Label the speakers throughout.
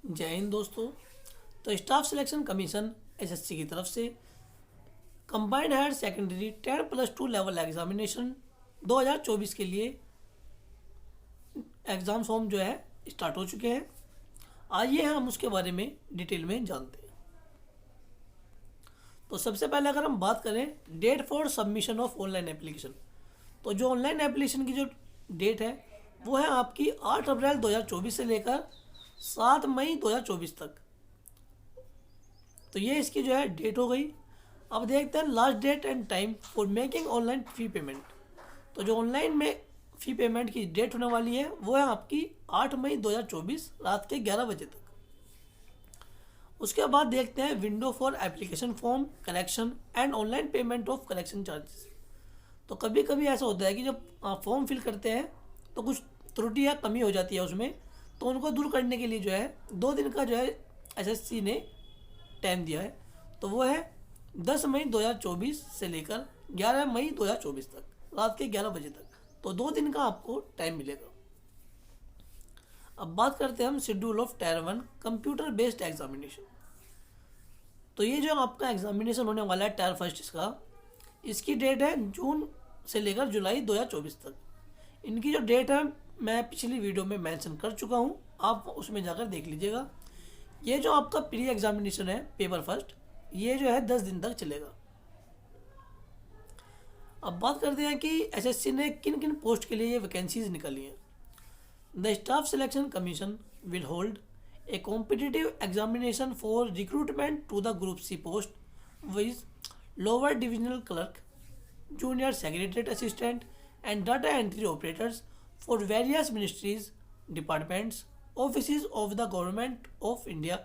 Speaker 1: जय हिंद दोस्तों। तो स्टाफ सिलेक्शन कमीशन एसएससी की तरफ से combined higher secondary 10+2 level examination 2024 के लिए एग्ज़ाम फॉर्म जो है स्टार्ट हो चुके हैं। आइए हम उसके बारे में डिटेल में जानते हैं। तो सबसे पहले अगर हम बात करें date for submission of online application, तो जो ऑनलाइन एप्लीकेशन की जो डेट है वो है आपकी 8 अप्रैल 2024 से लेकर 7 मई 2024 तक। तो ये इसकी जो है डेट हो गई। अब देखते हैं last date and time for making online fee payment. तो जो ऑनलाइन में फ़ी पेमेंट की डेट होने वाली है वो है आपकी 8 मई 2024 रात के 11 बजे तक। उसके बाद देखते हैं window for application form correction and online payment of correction charges. तो कभी कभी ऐसा होता है कि जब आप फॉर्म फिल करते हैं तो कुछ त्रुटि या कमी हो जाती है उसमें, तो उनको दूर करने के लिए जो है 2 दिन का जो है एसएससी ने टाइम दिया है। तो वो है 10 मई 2024 से लेकर 11 मई 2024 तक रात के 11 बजे तक। तो 2 दिन का आपको टाइम मिलेगा। अब बात करते हैं हम schedule of tyre 1 computer based examination. तो ये जो आपका एग्जामिनेशन होने वाला है टायर फर्स्ट इसका, इसकी डेट है जून से लेकर जुलाई 2024 तक। इनकी जो डेट है मैं पिछली वीडियो में मेंशन कर चुका हूँ, आप उसमें जाकर देख लीजिएगा। ये जो आपका प्री एग्जामिनेशन है पेपर फर्स्ट, ये जो है 10 दिन तक चलेगा। अब बात करते हैं कि एसएससी ने किन किन पोस्ट के लिए ये वैकेंसीज निकाली हैं। The staff selection commission will hold a competitive examination for recruitment to the group C post viz lower divisional clerk, junior secretariat assistant and data entry operators for various ministries, departments, offices of the government of India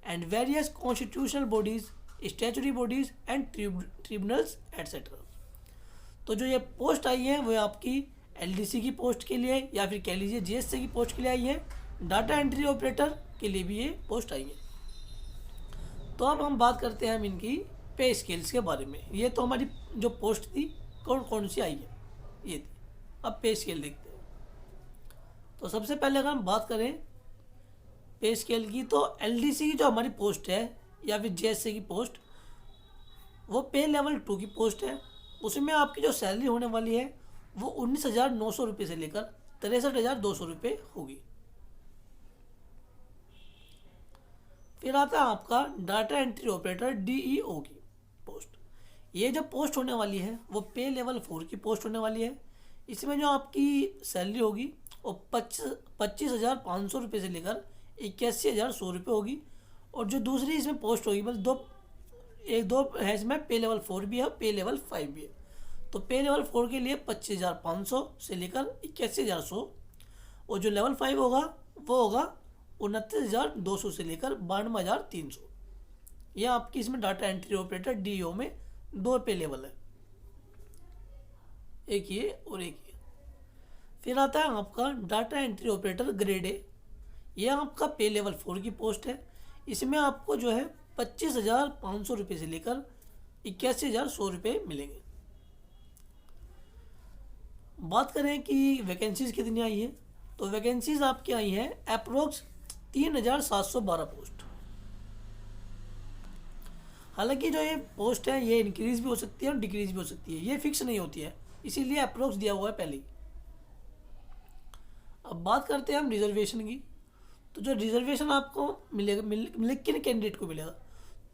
Speaker 1: and various constitutional bodies, statutory bodies and tribunals etc. तो जो ये post आई है वो आपकी LDC की post के लिए या फिर कह लीजिए जीएससी की पोस्ट के लिए आई है। डाटा एंट्री ऑपरेटर के लिए भी ये पोस्ट आई है। तो अब हम बात करते हैं हम इनकी पे स्केल्स के बारे में। ये तो हमारी जो पोस्ट थी कौन कौन सी आई है ये थी। अब पे स्केल देखते हैं। तो सबसे पहले अगर हम बात करें पे स्केल की, तो एलडीसी की जो हमारी पोस्ट है या फिर जेएससी की पोस्ट, वो पे लेवल 2 की पोस्ट है। उसमें आपकी जो सैलरी होने वाली है वो 19,900 रुपये से लेकर 63,200 रुपये होगी। फिर आता है आपका डाटा एंट्री ऑपरेटर डीईओ की पोस्ट। ये जो पोस्ट होने वाली है वो पे लेवल 4 की पोस्ट होने वाली है। इसमें जो आपकी सैलरी होगी वो 25,500 रुपये से लेकर 81,100 रुपये होगी। और जो दूसरी इसमें पोस्ट होगी, बस दो है इसमें, पे लेवल 4 भी है और पे लेवल 5 भी है। तो पे लेवल 4 के लिए 25,500 से लेकर 81,100, और जो लेवल 5 होगा वो होगा 29,200 से लेकर 92,300। यह आपकी इसमें डाटा एंट्री ऑपरेटर डीओ में 2 पे लेवल है, एक ये और एक ये। फिर आता है आपका data entry operator grade A. यह आपका पे लेवल 4 की पोस्ट है। इसमें आपको जो है 25,500 रुपये से लेकर 81,100 रुपये मिलेंगे। बात करें कि वैकेंसीज कितनी आई है, तो वैकेंसीज आपकी आई है अप्रोक्स 3,712 पोस्ट। हालांकि जो ये पोस्ट है ये इंक्रीज भी हो सकती है और डिक्रीज भी हो सकती है, ये फिक्स नहीं होती है, इसीलिए अप्रोक्स दिया हुआ है पहले ही। अब बात करते हैं हम रिजर्वेशन की। तो जो रिजर्वेशन आपको मिलेगा किन कैंडिडेट को मिलेगा,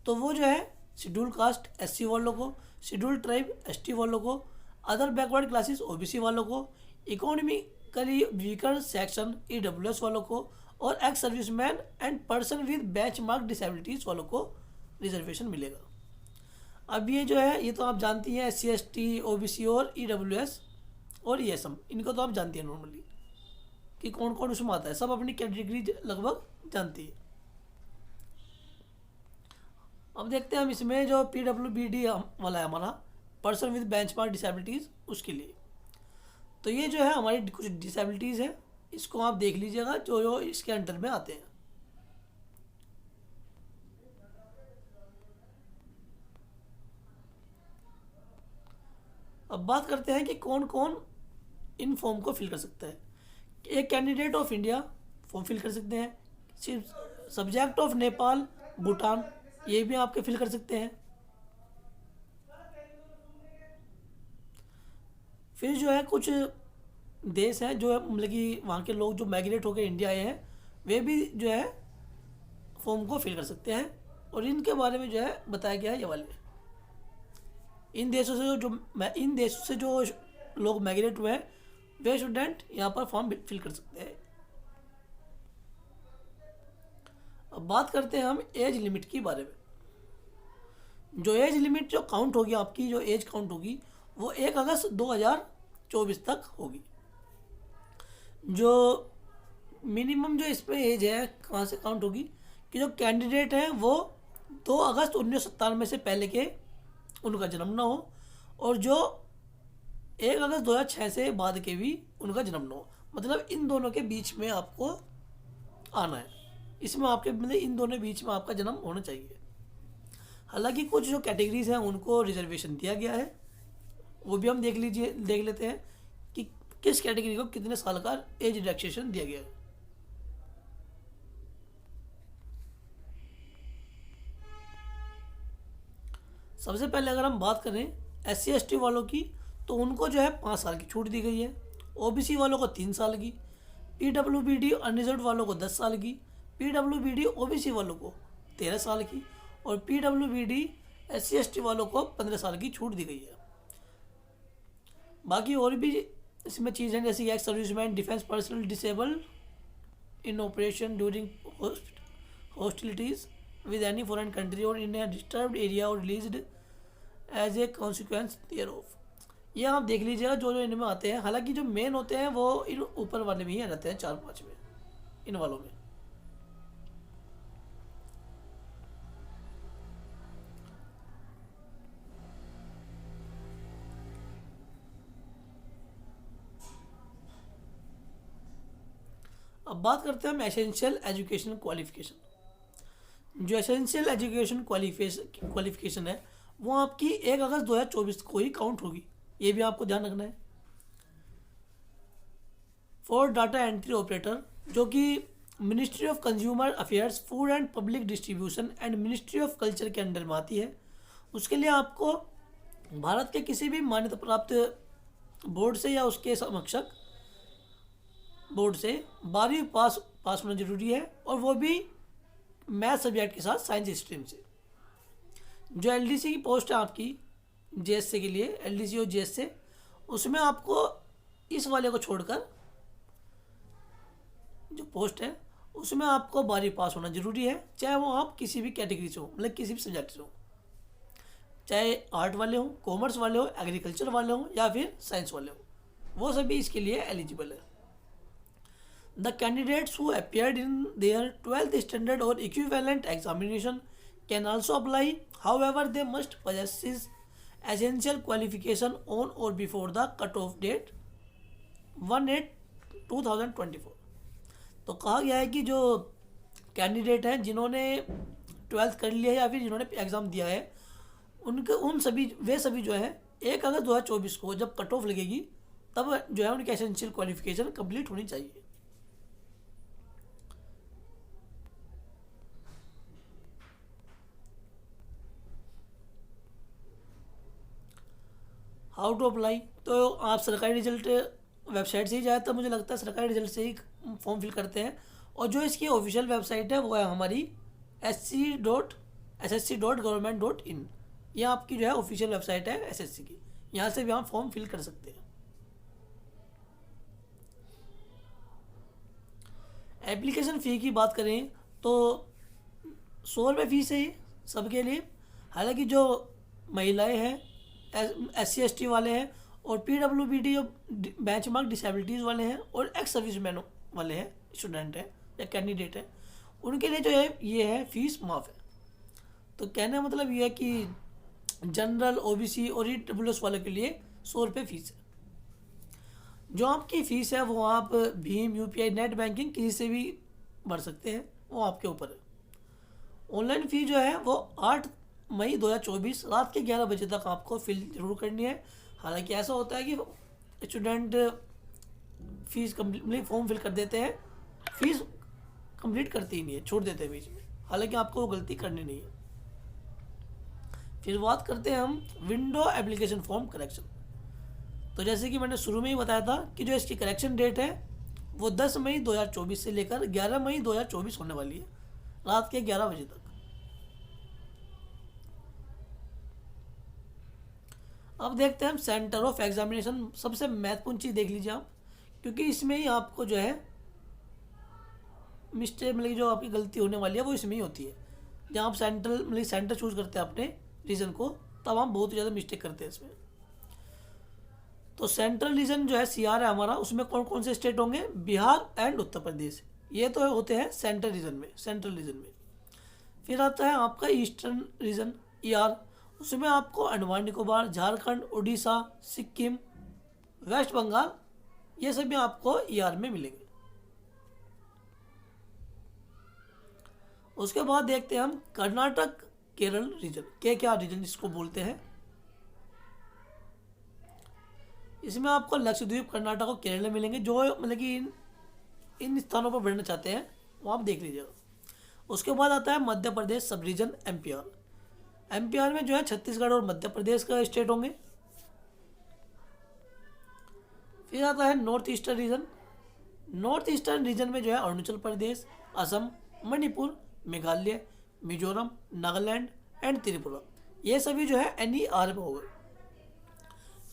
Speaker 1: तो वो जो है शेड्यूल कास्ट एससी वालों को, शेड्यूल ट्राइब एसटी वालों को, अदर बैकवर्ड क्लासेस ओबीसी वालों को, इकोनॉमिकली वीकर सेक्शन ईडब्ल्यूएस वालों को, और ex serviceman and person with benchmark disabilities वालों को रिजर्वेशन मिलेगा। अब ये जो है ये तो आप जानती हैं एससी एसटी ओबीसी और ईडब्ल्यूएस और ईएसएम, इनको तो आप जानती हैं नॉर्मली कि कौन कौन उसमें आता है, सब अपनी कैटेगरी लगभग जानती है। अब देखते हैं हम इसमें जो पीडब्ल्यूबीडी वाला है हमारा पर्सन विद बेंचमार्क डिसेबिलिटीज़, उसके लिए। तो ये जो है हमारी कुछ डिसेबिलिटीज़ है, इसको आप देख लीजिएगा जो जो इसके अंडर में आते हैं। अब बात करते हैं कि कौन कौन इन फॉर्म को फिल कर सकता है। एक candidate of India form fill कर सकते हैं, सिर्फ सब्जेक्ट ऑफ नेपाल, भूटान, ये भी आपके फिल कर सकते हैं। फिर जो है कुछ देश हैं जो है मतलब कि वहाँ के लोग जो माइग्रेट होकर इंडिया आए हैं, वे भी जो है फॉर्म को फिल कर सकते हैं। और इनके बारे में जो है बताया गया है ये वाले। इन देशों से जो लोग माइग्रेट हुए हैं, वे स्टूडेंट यहाँ पर फॉर्म फिल कर सकते हैं। अब बात करते हैं हम एज लिमिट की बारे में। जो एज लिमिट जो काउंट होगी, आपकी जो एज काउंट होगी, वो 1 अगस्त 2024 तक होगी। जो मिनिमम जो इसमें एज है कहाँ से काउंट होगी कि जो कैंडिडेट हैं वो 2 अगस्त 1997 से पहले के उनका जन्म ना हो, और जो 1 अगस्त 2006 से बाद के भी उनका जन्म ना हो। मतलब इन दोनों के बीच में आपको आना है। इसमें आपके मतलब इन दोनों के बीच में आपका जन्म होना चाहिए। हालांकि कुछ जो कैटेगरीज हैं उनको रिजर्वेशन दिया गया है, वो भी हम देख लेते हैं कि किस कैटेगरी को कितने साल का एज रिलैक्सेशन दिया गया है। सबसे पहले अगर हम बात करें SC/ST वालों की, तो उनको जो है 5 साल की छूट दी गई है। OBC वालों को 3 साल की, PWBD अनरिजर्व्ड वालों को 10 साल की, PWBD OBC वालों को 13 साल की, और PWBD SC/ST वालों को 15 साल की छूट दी गई है। बाकी और भी इसमें चीज़ें हैं, जैसे ex serviceman, defence personnel disable in operation during hostilities with any foreign country or in a disturbed area or released as a consequence thereof। ये आप देख लीजिएगा जो जो इनमें आते हैं। हालांकि जो मेन होते हैं वो इन ऊपर वाले में ही रहते हैं, 4-5 में, इन वालों में। अब बात करते हैं हम एसेंशियल एजुकेशन क्वालिफिकेशन। जो एसेंशियल एजुकेशन क्वालिफिकेशन है वो आपकी 1 अगस्त 2024 को ही काउंट होगी। ये भी आपको ध्यान रखना है। फॉर डाटा एंट्री ऑपरेटर, जो कि ministry of consumer affairs, food and public distribution and ministry of culture के अंडर में आती है, उसके लिए आपको भारत के किसी भी मान्यता प्राप्त बोर्ड से या उसके समकक्ष बोर्ड से 12वीं पास होना जरूरी है, और वो भी मैथ सब्जेक्ट के साथ साइंस स्ट्रीम से। जो LDC की पोस्ट है आपकी JSA के लिए, LDC और JSA, उसमें आपको इस वाले को छोड़कर जो पोस्ट है उसमें आपको 12वीं पास होना जरूरी है, चाहे वो आप किसी भी कैटेगरी से हो, मतलब किसी भी सब्जेक्ट से हो, चाहे आर्ट वाले हो, कॉमर्स वाले हो, एग्रीकल्चर वाले हो, या फिर साइंस वाले हो, वो सभी इसके लिए एलिजिबल है। The candidates who appeared in their 12th standard or equivalent examination can also apply. However, they must possess essential qualification on or before the cutoff date 1/8/2024। तो कहा गया है कि जो कैंडिडेट हैं जिन्होंने 12th कर लिया है या फिर जिन्होंने एग्ज़ाम दिया है, वे सभी जो है 1 अगस्त 2024 को जब कट ऑफ लगेगी तब जो है उनकी एसेंशियल क्वालिफिकेशन कंप्लीट होनी चाहिए। हाउ टू अप्लाई, तो आप सरकारी रिजल्ट वेबसाइट से ही जाए, तो मुझे लगता है सरकारी रिजल्ट से ही फॉर्म फिल करते हैं। और जो इसकी ऑफिशियल वेबसाइट है वो है हमारी sc.ssc.government.in। ये आपकी जो है ऑफिशियल वेबसाइट है SSC की, यहाँ से भी आप फॉर्म फिल कर सकते हैं। एप्लीकेशन फ़ी की बात करें तो 100 रुपये फीस है ये सबके लिए। हालांकि जो महिलाएं हैं, SC/ST वाले हैं, और PWBD बेंचमार्क डिसेबिलिटीज़ वाले हैं, और एक्स सर्विसमैन वाले हैं, स्टूडेंट हैं या कैंडिडेट हैं, उनके लिए जो है ये है फीस माफ़ है। तो कहने का मतलब ये है कि जनरल, OBC और EWS वालों के लिए 100 रुपये फीस है। जो आपकी फ़ीस है वो आप भीम, UPI, नेट बैंकिंग किसी से भी भर सकते हैं, वो आपके ऊपर है। ऑनलाइन फ़ी जो है वो 8 मई 2024 रात के 11 बजे तक आपको फिल जरूर करनी है। हालांकि ऐसा होता है कि student fees complete form fill कर देते हैं, फीस कंप्लीट करते ही नहीं है, छोड़ देते हैं बीच में, हालांकि आपको वो गलती करनी नहीं है। फिर बात करते हैं हम विंडो एप्लीकेशन फॉर्म करेक्शन। तो जैसे कि मैंने शुरू में ही बताया था कि जो इसकी करेक्शन डेट है वो 10 मई 2024 से लेकर 11 मई 2024 होने वाली है, रात के 11 बजे तक। अब देखते हैं हम सेंटर ऑफ एग्जामिनेशन। सबसे महत्वपूर्ण चीज़ देख लीजिए आप, क्योंकि इसमें ही आपको जो है मिस्टेक, मतलब जो आपकी गलती होने वाली है वो इसमें ही होती है। जहाँ आप सेंट्रल मतलब सेंटर चूज करते हैं अपने रीजन को, तब हम बहुत ज़्यादा मिस्टेक करते हैं इसमें। तो सेंट्रल रीजन जो है सीआर है हमारा, उसमें कौन कौन से स्टेट होंगे? बिहार एंड उत्तर प्रदेश, ये तो होते हैं सेंट्रल रीजन में, सेंट्रल रीजन में। फिर आता है आपका ईस्टर्न रीजन ईआर, उसमें आपको अंडमान निकोबार, झारखंड, उड़ीसा, सिक्किम, वेस्ट बंगाल, ये सभी आपको ईआर में मिलेंगे। उसके बाद देखते हैं हम कर्नाटक केरल रीजन, के क्या रीजन इसको बोलते हैं। इसमें आपको लक्षद्वीप, कर्नाटक और केरल मिलेंगे। जो मतलब कि इन स्थानों पर बढ़ना चाहते हैं वो आप देख लीजिएगा। उसके बाद आता है मध्य प्रदेश सब रीजन एमपीआर। एमपीआर में जो है छत्तीसगढ़ और मध्य प्रदेश का स्टेट होंगे। फिर आता है north eastern region. North eastern region में जो है अरुणाचल प्रदेश, असम, मणिपुर, मेघालय, मिजोरम, नागालैंड एंड त्रिपुरा, ये सभी जो है एनईआर में होगा।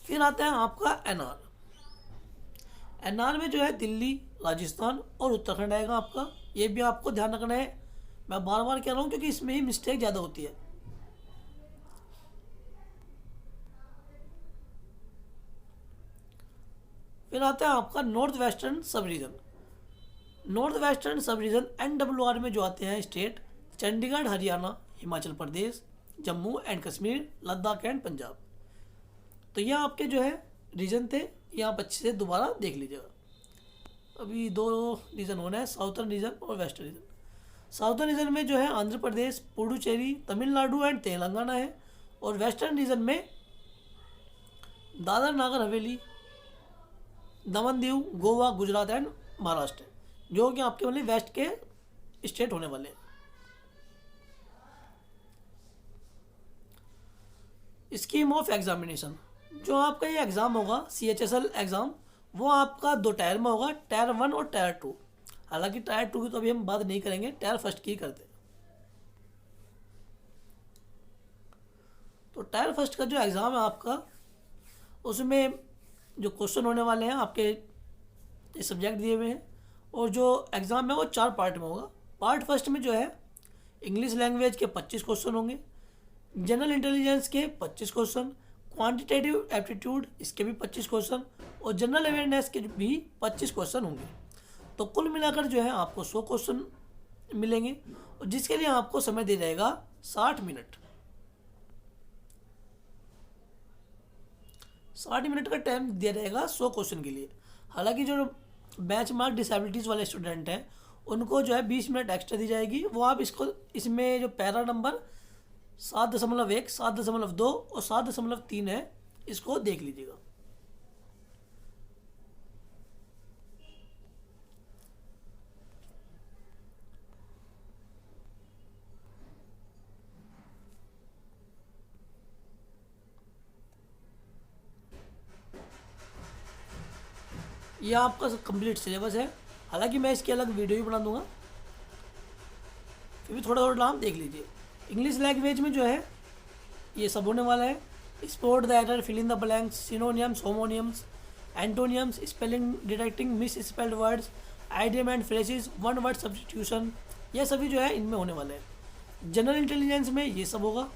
Speaker 1: फिर आता है आपका एनआर। एनआर में जो है दिल्ली, राजस्थान और उत्तराखंड आएगा आपका। ये भी आपको ध्यान रखना है, मैं बार बार कह रहा हूँ क्योंकि इसमें ही मिस्टेक ज़्यादा होती है। फिर आता है आपका नॉर्थ वेस्टर्न सब रीजन। नॉर्थ वेस्टर्न सब रीजन एनडब्ल्यूआर में जो आते हैं state Chandigarh, Haryana, Himachal Pradesh, Jammu and Kashmir, Ladakh and Punjab. तो ये आपके जो है रीजन थे, ये आप अच्छे से दोबारा देख लीजिएगा। अभी 2 रीजन होना है, साउथर्न रीजन और वेस्टर्न रीजन। साउथर्न रीजन में जो है आंध्र प्रदेश, पुडुचेरी, तमिलनाडु एंड तेलंगाना है। और वेस्टर्न रीजन में दादर नागर हवेली, दमन दीव, गोवा, गुजरात एंड महाराष्ट्र, जो कि आपके मतलब वेस्ट के स्टेट होने वाले हैं। स्कीम ऑफ एग्जामिनेशन, जो आपका ये एग्ज़ाम होगा CHSL एग्ज़ाम, वो आपका 2 टायर में होगा, टायर 1 और टायर 2। हालांकि टायर 2 की तो अभी हम बात नहीं करेंगे, टायर फर्स्ट की करते हैं। तो टायर फर्स्ट का जो एग्ज़ाम है आपका, उसमें जो क्वेश्चन होने वाले हैं आपके ये सब्जेक्ट दिए हुए हैं, और जो एग्ज़ाम है वो 4 पार्ट में होगा। पार्ट फर्स्ट में जो है इंग्लिश लैंग्वेज के 25 क्वेश्चन होंगे, जनरल इंटेलिजेंस के 25 क्वेश्चन, क्वांटिटेटिव एप्टीट्यूड इसके भी 25 क्वेश्चन, और जनरल अवेयरनेस के भी 25 क्वेश्चन होंगे। तो कुल मिलाकर जो है आपको 100 क्वेश्चन मिलेंगे, और जिसके लिए आपको समय दे जाएगा 60 मिनट। 60 मिनट का टाइम दिया जाएगा 100 क्वेश्चन के लिए। हालांकि जो बेंच मार्क डिसेबिलिटीज़ वाले स्टूडेंट हैं उनको जो है 20 मिनट एक्स्ट्रा दी जाएगी। वो आप इसको इसमें जो पैरा नंबर 7.1, 7.2 और 7.3 है, इसको देख लीजिएगा। ये आपका कंप्लीट सिलेबस है, हालांकि मैं इसकी अलग वीडियो भी बना दूंगा, फिर भी थोड़ा थोड़ा नाम देख लीजिए। इंग्लिश लैंग्वेज में जो है ये सब होने वाला है। Spot the error, fill in the blanks, synonyms, homonyms, antonyms, spelling detecting misspelled words, idioms and phrases, one word substitution, ये सभी जो है इनमें होने वाले हैं। जनरल इंटेलिजेंस में ये सब होगा।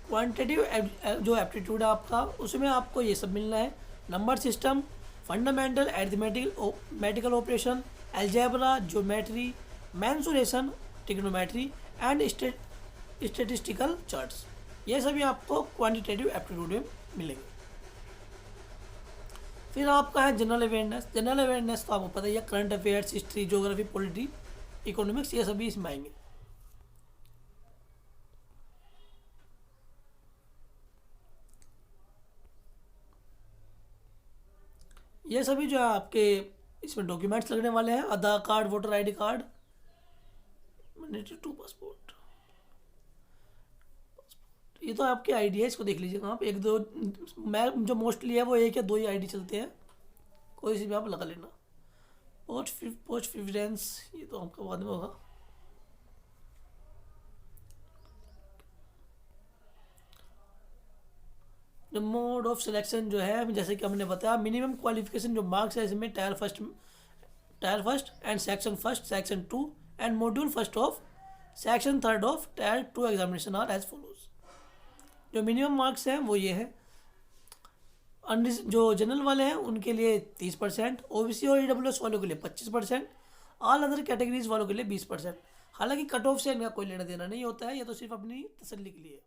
Speaker 1: क्वांटिटेटिव जो एप्टीट्यूड है आपका, उसमें आपको ये सब मिलना है। Number system, fundamental mathematical operation, algebra, geometry, mensuration, trigonometry and statistical charts, ये सभी आपको क्वांटिटेटिव एप्टीट्यूड में मिलेंगे। फिर आपका है जनरल अवेयरनेस। जनरल अवेयरनेस तो आपको पता ही है, current affairs, history, geography, polity, economics, ये सभी इसमें आएंगे। ये सभी जो है आपके इसमें डॉक्यूमेंट्स लगने वाले हैं, Aadhaar card, voter ID card, mandatory to passport. ये तो आपकी आईडी है, इसको देख लीजिएगा आप। एक दो, मैं जो मोस्टली है वो एक या दो ही आईडी चलते हैं, कोई सी भी आप लगा लेना। पोस्ट प्रेफरेंस, ये तो आपका बाद में होगा। जो मोड ऑफ सिलेक्शन जो है, जैसे कि हमने बताया, मिनिमम क्वालिफिकेशन जो मार्क्स है इसमें tier first and section 2 and module first of section 3 of tier 2 examination are as follows. जो मिनिमम मार्क्स हैं वो ये हैं, जो जनरल वाले हैं उनके लिए 30%, ओबीसी और ईडब्ल्यूएस वालों के लिए 25%, ऑल अदर कैटेगरीज वालों के लिए 20%। हालांकि कट ऑफ से इनका कोई लेना देना नहीं होता है, ये तो सिर्फ अपनी तसल्ली के लिए।